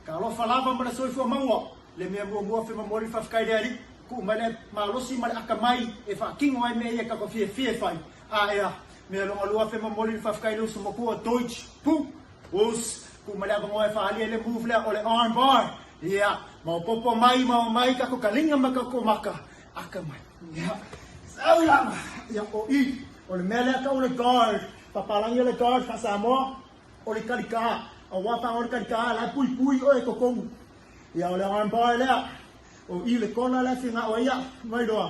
Kalau falava mana soi fo mango le me mo fe mamori fa fkai dali ku male malosi male akamai e fa kingo ai me e ka ko fie fai a ea me lo alua fe mamori fa fkai lo sumo ko deutsch pu os ku male ba ngoi fa ali le move le ole arm bar ya mau popo mai ka ko kalinga maka ko maka akamai ya saula ya o I ole mele ka ole guard papalangi le guard fa samo ole kalika o wapa ole kalika la pui o e kokong ya ole arm bar le o I le kona le finga o ya mai do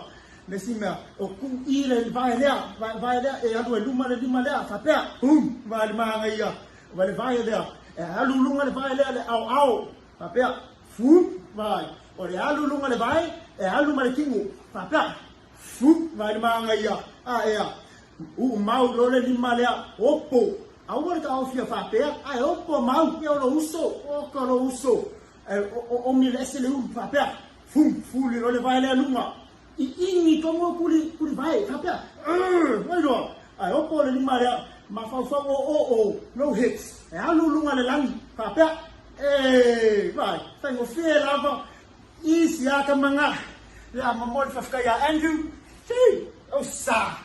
me sima o ku I le vai le e adu e luma le fa pe vai ma ngai ya vai le e alu lunga le vai le au fa pe vai o le alu lunga le vai e alu ma le kingu fa pe vai ma ngai ya ya u mau lo le lima le opo au ka au fia fa pe ai opo mau ke o uso o ko lo uso o mi le se le fa pe fuli lo le vai le lunga I ingi como kuli vai fa pe vai do ai opo le lima le ma fa o no hits e alu lunga le langi fa pe vai tengo fia lava isi aka manga ya mamol fa ya Andrew si o sa